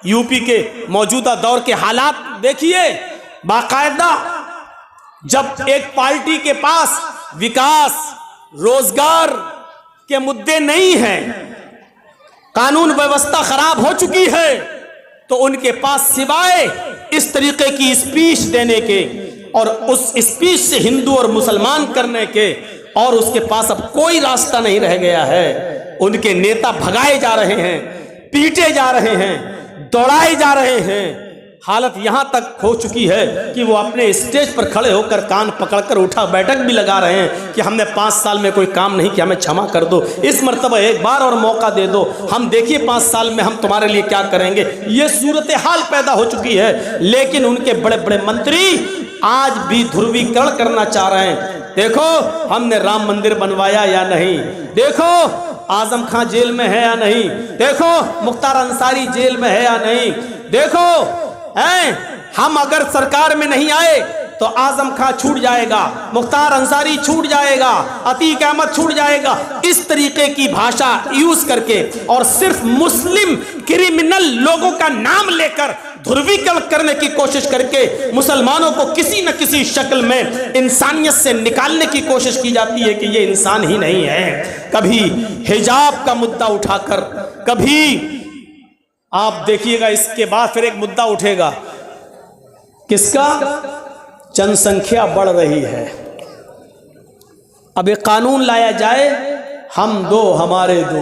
UP के मौजूदा दौर के हालात देखिए। बाकायदा जब एक पार्टी के पास विकास रोजगार के मुद्दे नहीं हैं, कानून व्यवस्था खराब हो चुकी है, तो उनके पास सिवाय इस तरीके की स्पीच देने के और उस स्पीच से हिंदू और मुसलमान करने के और उसके पास अब कोई रास्ता नहीं रह गया है। उनके नेता भगाए जा रहे हैं, पीटे जा रहे हैं, दौड़ाए जा रहे हैं। हालत यहां तक हो चुकी है कि वो अपने स्टेज पर खड़े होकर कान पकड़कर उठा बैठक भी लगा रहे हैं कि हमने 5 साल में कोई काम नहीं किया, हमें क्षमा कर दो, इस मर्तबा एक बार और मौका दे दो, हम देखिए 5 साल में हम तुम्हारे लिए क्या करेंगे। ये सूरत हाल पैदा हो चुकी है। लेकिन उनके बड़े बड़े मंत्री आज भी ध्रुवीकरण करना चाह रहे हैं। देखो हमने राम मंदिर बनवाया या नहीं, देखो आजम खां जेल में है या नहीं, देखो मुख्तार अंसारी जेल में है या नहीं, देखो हम अगर सरकार में नहीं आए तो आजम खां छूट जाएगा, मुख्तार अंसारी छूट जाएगा, अतीक अहमद छूट जाएगा। इस तरीके की भाषा यूज करके और सिर्फ मुस्लिम क्रिमिनल लोगों का नाम लेकर ध्रुवीकरण करने की कोशिश करके मुसलमानों को किसी न किसी शक्ल में इंसानियत से निकालने की कोशिश की जाती है कि ये इंसान ही नहीं है। कभी हिजाब का मुद्दा उठाकर, कभी आप देखिएगा इसके बाद फिर एक मुद्दा उठेगा, किसका? जनसंख्या बढ़ रही है, अब एक कानून लाया जाए, हम दो हमारे दो,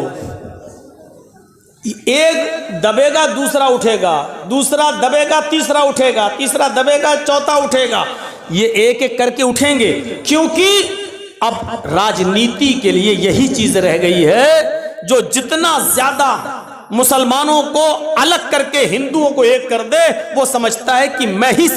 एक दबेगा दूसरा उठेगा, दूसरा दबेगा तीसरा उठेगा, तीसरा दबेगा चौथा उठेगा, ये एक एक करके उठेंगे। क्योंकि अब राजनीति के लिए यही चीज रह गई है, जो जितना ज्यादा मुसलमानों को अलग करके हिंदुओं को एक कर दे, वो समझता है कि मैं ही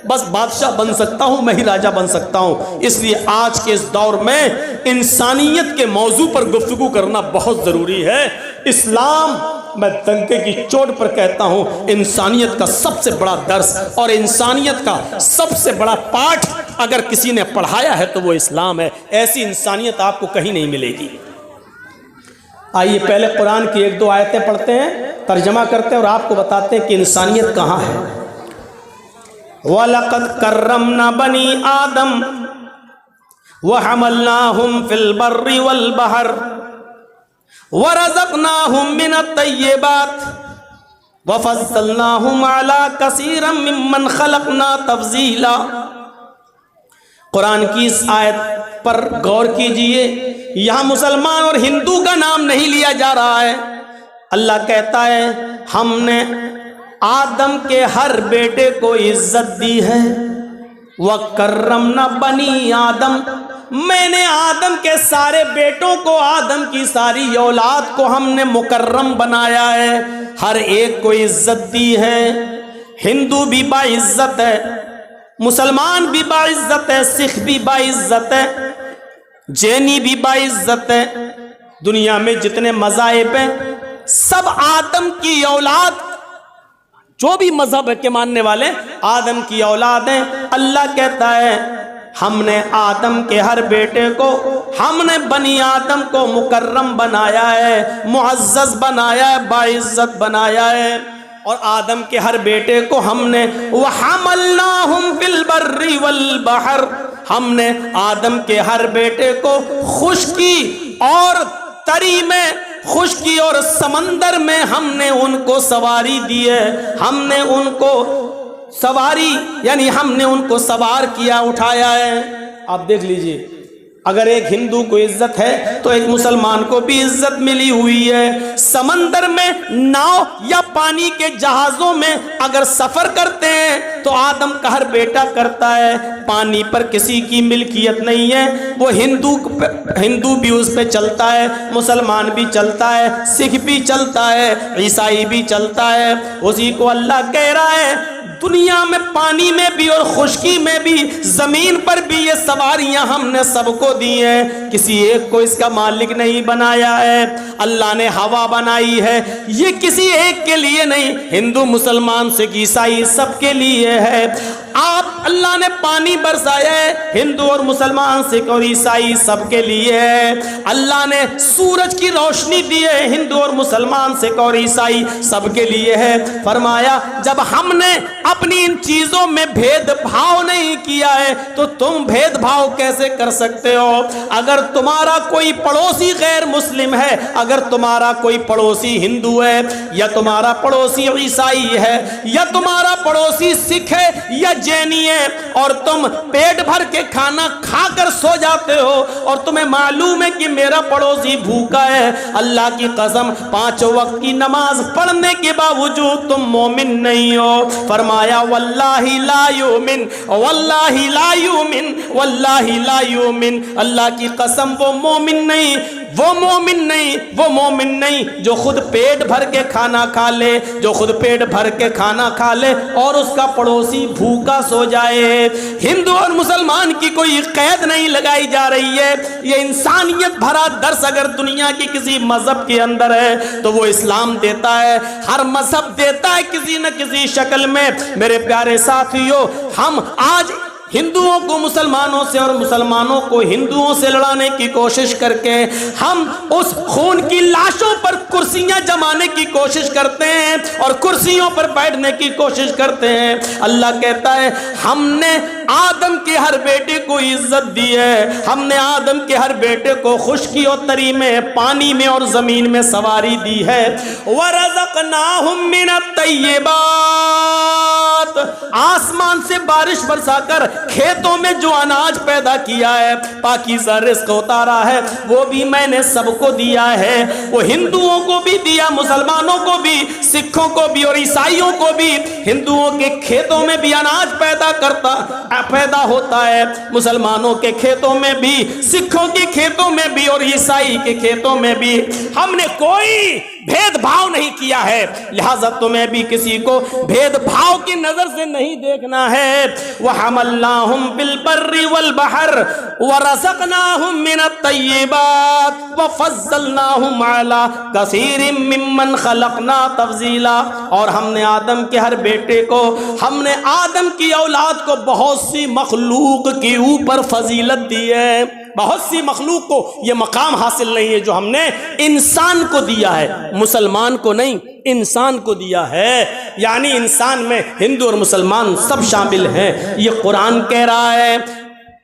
बस बादशाह बन सकता हूं, मैं ही राजा बन सकता हूं। इसलिए आज के इस दौर में इंसानियत के मौजू पर गुफ्तगू करना बहुत जरूरी है। इस्लाम, मैं डंके की चोट पर कहता हूं, इंसानियत का सबसे बड़ा दर्स और इंसानियत का सबसे बड़ा पाठ अगर किसी ने पढ़ाया है तो वो इस्लाम है। ऐसी इंसानियत आपको कहीं नहीं मिलेगी। आइए पहले कुरान की 1-2 आयतें पढ़ते हैं, तर्जमा करते हैं और आपको बताते हैं कि इंसानियत कहाँ है। वलक़द कर्रमना बनी आदम वहमलनाहुम फिल बर्रि वल बहर वरज़क़नाहुम मिनत तय्यिबात वफ़ज़्ज़लनाहुम अला कसीरम मिम्मन ख़लक़ना तफ़ज़ीला। कुरान की इस आयत पर गौर कीजिए। यहाँ मुसलमान और हिंदू का नाम नहीं लिया जा रहा है। अल्लाह कहता है हमने आदम के हर बेटे को इज्जत दी है। वकर्रमना बनी आदम, मैंने आदम के सारे बेटों को, आदम की सारी औलाद को हमने मुकर्रम बनाया है, हर एक को इज्जत दी है। हिंदू भी बाइज्जत है, मुसलमान भी बाइज्जत है, सिख भी बाइज्जत है, जैनी भी बाइज्जत है। दुनिया में जितने मज़ाहिब हैं सब आदम की औलाद, जो भी मजहब के मानने वाले आदम की औलाद हैं। अल्लाह कहता है हमने आदम के हर बेटे को, हमने बनी आदम को मुकर्रम बनाया है, मुअज़्ज़ज़ बनाया है, बाइज्जत बनाया है। और आदम के हर बेटे को हमने वहमलनाहुम फिल बर्रि वल बहर, हमने आदम के हर बेटे को खुश्की और तरी में, खुश्की और समंदर में हमने उनको सवारी दी है। हमने उनको सवारी यानी हमने उनको सवार किया, उठाया है। आप देख लीजिए, अगर एक हिंदू को इज्जत है तो एक मुसलमान को भी इज्जत मिली हुई है। समंदर में नाव या पानी के जहाजों में अगर सफर करते हैं तो आदम का हर बेटा करता है। पानी पर किसी की मिल्कियत नहीं है, वो हिंदू भी उस पे चलता है, मुसलमान भी चलता है, सिख भी चलता है, ईसाई भी चलता है। उसी को अल्लाह कह रहा है दुनिया में पानी में भी और खुश्की में भी, जमीन पर भी ये सवारियां हमने सबको दी हैं। किसी एक को इसका मालिक नहीं बनाया है। अल्लाह ने हवा बनाई है, ये किसी एक के लिए नहीं, हिंदू मुसलमान सिख ईसाई सबके लिए है। آپ اللہ نے پانی برسایا ہے ہندو اور مسلمان، سکھ اور عیسائی سب کے لیے ہے۔ اللہ نے سورج کی روشنی دی ہے ہندو اور مسلمان، سکھ اور عیسائی سب کے لیے ہے۔ فرمایا جب ہم نے اپنی ان چیزوں میں بھید بھاؤ نہیں کیا ہے تو تم بھید بھاؤ کیسے کر سکتے ہو؟ اگر تمہارا کوئی پڑوسی غیر مسلم ہے، اگر تمہارا کوئی پڑوسی ہندو ہے یا تمہارا پڑوسی عیسائی ہے یا تمہارا پڑوسی سکھ ہے یا جینی ہے، اور تم پیٹ بھر کے کھانا کھا کر سو جاتے ہو اور تمہیں معلوم ہے کہ میرا پڑوسی بھوکا ہے، اللہ کی قسم 5 وقت کی نماز پڑھنے کے باوجود تم مومن نہیں ہو۔ فرمایا واللہ لا یؤمن، واللہ لا یؤمن، واللہ لا یؤمن، اللہ کی قسم وہ مومن نہیں، وہ مومن نہیں، وہ مومن نہیں جو خود پیٹ بھر کے کھانا کھا لے، جو خود پیٹ بھر کے کھانا کھا لے اور اس کا پڑوسی بھوکا سو جائے۔ ہندو اور مسلمان کی کوئی قید نہیں لگائی جا رہی ہے، یہ انسانیت بھرا درس اگر دنیا کی کسی مذہب کے اندر ہے تو وہ اسلام دیتا ہے۔ ہر مذہب دیتا ہے کسی نہ کسی شکل میں۔ میرے پیارے ساتھیوں، ہم آج ہندوؤں کو مسلمانوں سے اور مسلمانوں کو ہندوؤں سے لڑانے کی کوشش کر کے ہم اس خون کی لاشوں پر کرسیاں جمانے کی کوشش کرتے ہیں اور کرسیوں پر بیٹھنے کی کوشش کرتے ہیں۔ اللہ کہتا ہے ہم نے آدم کے ہر بیٹے کو عزت دی ہے، ہم نے آدم کے ہر بیٹے کو خشکی اور تری میں، پانی میں اور زمین میں سواری دی ہے۔ وَرَزَقْنَاهُم مِّنَ الطَّيِّبَاتِ، آسمان سے بارش برسا کر کھیتوں میں جو اناج پیدا کیا ہے، پاکیزہ رزق اتارا ہے، وہ بھی میں نے سب کو دیا ہے۔ وہ ہندوؤں کو بھی دیا، مسلمانوں کو بھی، سکھوں کو بھی اور عیسائیوں کو بھی۔ ہندوؤں کے کھیتوں میں بھی اناج پیدا ہوتا ہے، مسلمانوں کے کھیتوں میں بھی، سکھوں کے کھیتوں میں بھی اور عیسائی کے کھیتوں میں بھی۔ ہم نے کوئی بھید بھاؤ نہیں کیا ہے، لہذا تمہیں بھی کسی کو بھید بھاؤ کی نظر سے نہیں دیکھنا ہے۔ وَحَمَلْنَاهُمْ فِي الْبَرِّ وَالْبَحْرِ وَرَزَقْنَاهُمْ مِنَ الطَّيِّبَاتِ وَفَضَّلْنَاهُمْ عَلَى كَثِيرٍ مِّمَّنْ خَلَقْنَا تَفْضِيلًا، اور ہم نے آدم کے ہر بیٹے کو، ہم نے آدم کی اولاد کو بہت سی مخلوق کے اوپر فضیلت دی ہے۔ بہت سی مخلوق کو یہ مقام حاصل نہیں ہے جو ہم نے انسان کو دیا ہے، مسلمان کو نہیں، انسان کو دیا ہے۔ یعنی انسان میں ہندو اور مسلمان سب شامل ہیں۔ یہ قرآن کہہ رہا ہے،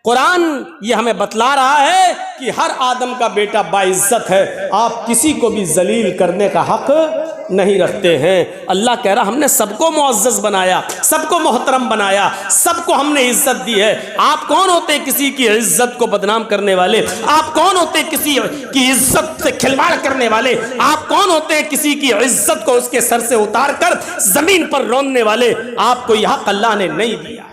قرآن یہ ہمیں بتلا رہا ہے کہ ہر آدم کا بیٹا باعزت ہے، آپ کسی کو بھی ذلیل کرنے کا حق نہیں رکھتے ہیں۔ اللہ کہہ رہا ہم نے سب کو معزز بنایا، سب کو محترم بنایا، سب کو ہم نے عزت دی ہے۔ آپ کون ہوتے ہیں کسی کی عزت کو بدنام کرنے والے؟ آپ کون ہوتے ہیں کسی کی عزت سے کھلواڑ کرنے والے؟ آپ کون ہوتے ہیں کسی کی عزت کو اس کے سر سے اتار کر زمین پر روننے والے؟ آپ کو یہ حق اللہ نے نہیں دیا۔